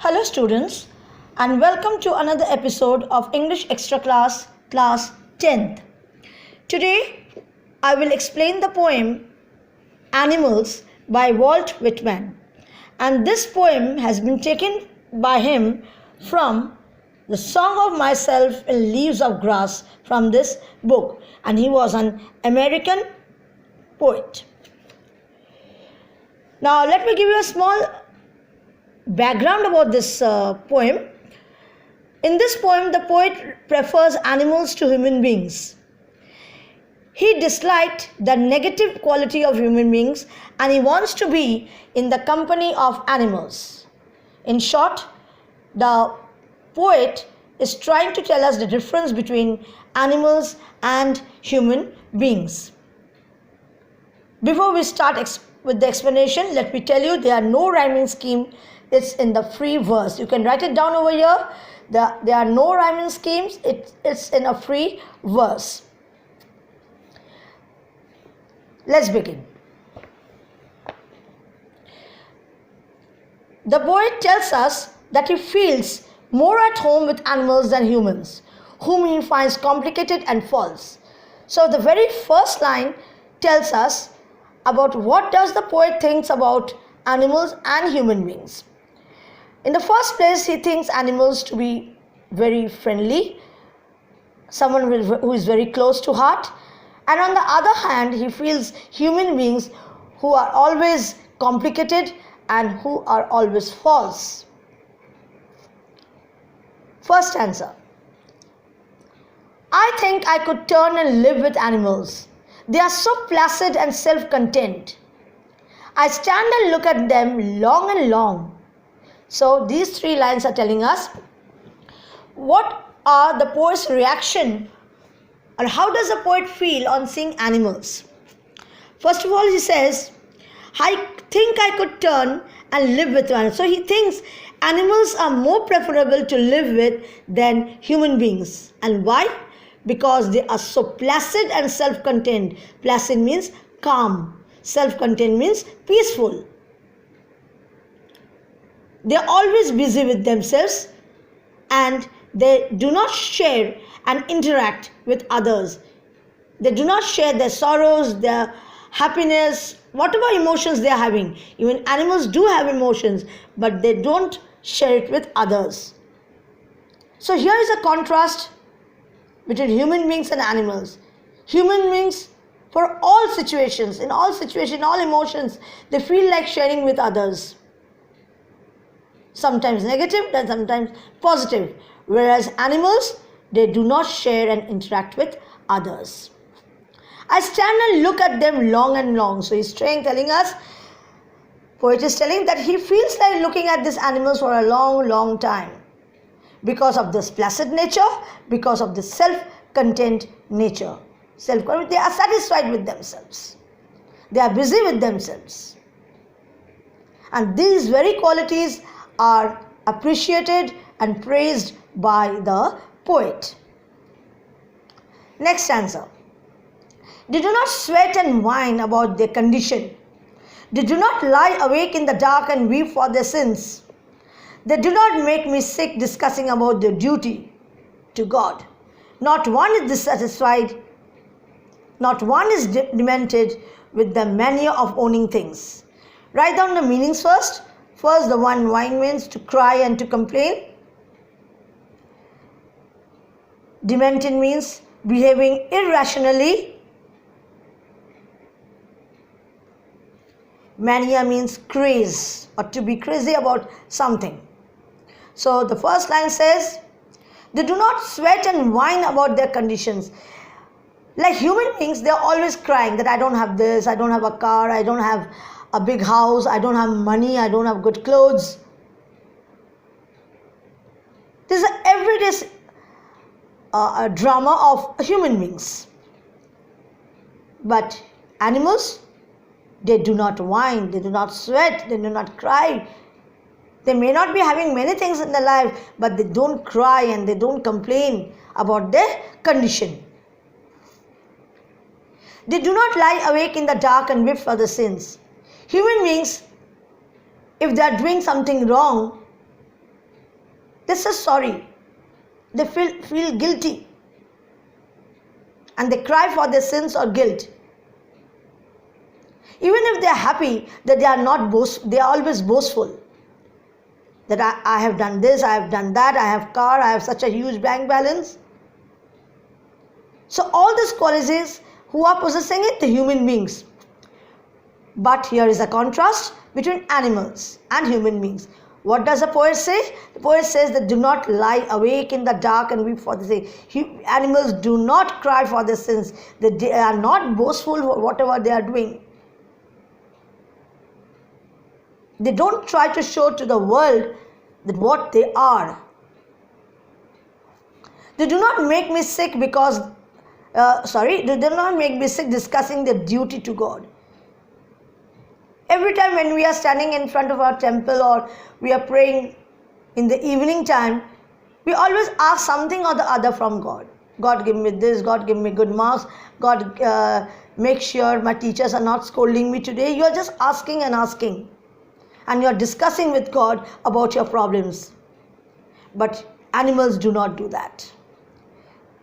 Hello students and welcome to another episode of English Extra Class 10th. Today I will explain the poem Animals by Walt Whitman, and this poem has been taken by him from The Song of Myself in Leaves of Grass from this book, and he was an American poet. Now let me give you a small background about this poem. In this poem, the poet prefers animals to human beings. He disliked the negative quality of human beings and he wants to be in the company of animals. In short, the poet is trying to tell us the difference between animals and human beings. Before we start with the explanation, let me tell you there are no rhyming scheme. It's in the free verse. You can write it down over here. There are no rhyming schemes. It's in a free verse. Let's begin. The poet tells us that he feels more at home with animals than humans, whom he finds complicated and false. So the very first line tells us about what does the poet thinks about animals and human beings. In the first place, he thinks animals to be very friendly, someone who is very close to heart, and on the other hand, he feels human beings who are always complicated and who are always false. First answer. I think I could turn and live with animals. They are so placid and self-content. I stand and look at them long and long. So these three lines are telling us what are the poet's reaction or how does the poet feel on seeing animals. First of all, he says, I think I could turn and live with one. So he thinks animals are more preferable to live with than human beings. And why? Because they are so placid and self-contained. Placid means calm. Self-contained means peaceful. They are always busy with themselves and they do not share and interact with others. They do not share their sorrows, their happiness, whatever emotions they are having. Even animals do have emotions, but they don't share it with others. So here is a contrast between human beings and animals. Human beings, for all situations, in all emotions, they feel like sharing with others. Sometimes negative and sometimes positive. Whereas animals, they do not share and interact with others. I stand and look at them long and long. So he's telling us, poet is telling that he feels like looking at these animals for a long time. Because of this placid nature, because of this self-content nature. They are satisfied with themselves. They are busy with themselves. And these very qualities are appreciated and praised by the poet. Next answer. They do not sweat and whine about their condition. They do not lie awake in the dark and weep for their sins. They do not make me sick discussing about their duty to God. Not one is dissatisfied. Not one is demented with the mania of owning things. Write down the meanings first. First, the one whine means to cry and to complain. Demented means behaving irrationally. Mania means craze or to be crazy about something. So the first line says, they do not sweat and whine about their conditions. Like human beings, they are always crying that I don't have this, I don't have a car, I don't have a big house, I don't have money, I don't have good clothes. This is an everyday drama of human beings. But animals, they do not whine, they do not sweat, they do not cry. They may not be having many things in their life, but they don't cry and they don't complain about their condition. They do not lie awake in the dark and weep for the sins. Human beings, if they are doing something wrong, they say sorry. They feel guilty. And they cry for their sins or guilt. Even if they are happy, that they are not they are always boastful. That I have done this, I have done that, I have car, I have such a huge bank balance. So all these qualities, who are possessing it? The human beings. But here is a contrast between animals and human beings. What does the poet say? The poet says that do not lie awake in the dark and weep for the sin. Animals do not cry for their sins. They are not boastful for whatever they are doing. They don't try to show to the world that what they are. They do not make me sick because, they do not make me sick discussing their duty to God. Every time when we are standing in front of our temple or we are praying in the evening time, we always ask something or the other from God. God give me this, God give me good marks, God make sure my teachers are not scolding me today. You are just asking and asking. And you are discussing with God about your problems. But animals do not do that.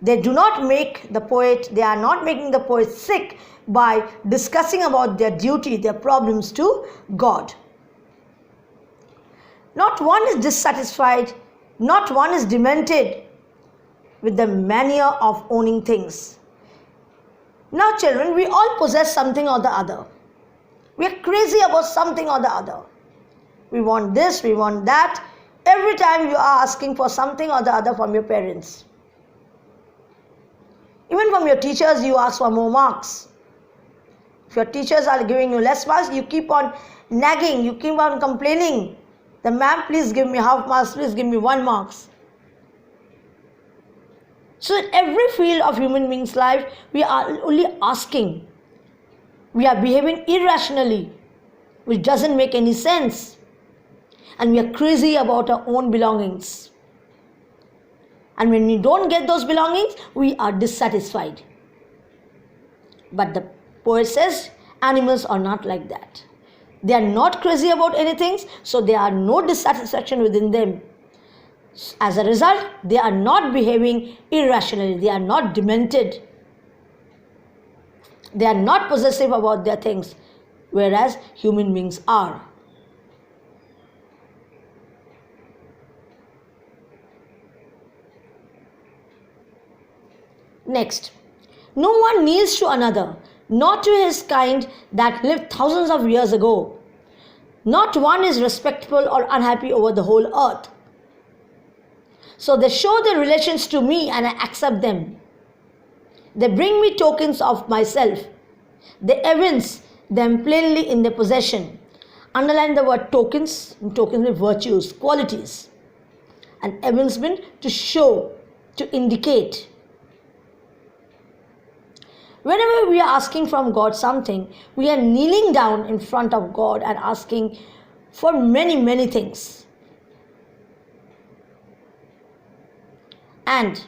They do not make the poet, they are not making the poet sick by discussing about their duty, their problems to God. Not one is dissatisfied, not one is demented with the mania of owning things. Now children, we all possess something or the other. We are crazy about something or the other. We want this, we want that. Every time you are asking for something or the other from your parents. Even from your teachers, you ask for more marks. If your teachers are giving you less marks, you keep on nagging, you keep on complaining. The ma'am, please give me half marks, please give me 1 marks. So in every field of human beings' life, we are only asking. We are behaving irrationally, which doesn't make any sense. And we are crazy about our own belongings. And when we don't get those belongings, we are dissatisfied. But the poet says, animals are not like that. They are not crazy about anything, so there are no dissatisfaction within them. As a result, they are not behaving irrationally. They are not demented. They are not possessive about their things, whereas human beings are. Next, no one kneels to another, not to his kind that lived thousands of years ago. Not one is respectful or unhappy over the whole earth. So they show their relations to me and I accept them. They bring me tokens of myself. They evince them plainly in their possession. Underline the word tokens. Tokens mean virtues, qualities. And evincement to show, to indicate. Whenever we are asking from God something, we are kneeling down in front of God and asking for many, many things. And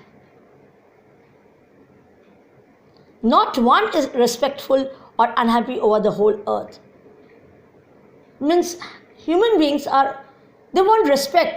not one is respectful or unhappy over the whole earth. Means human beings they want respect.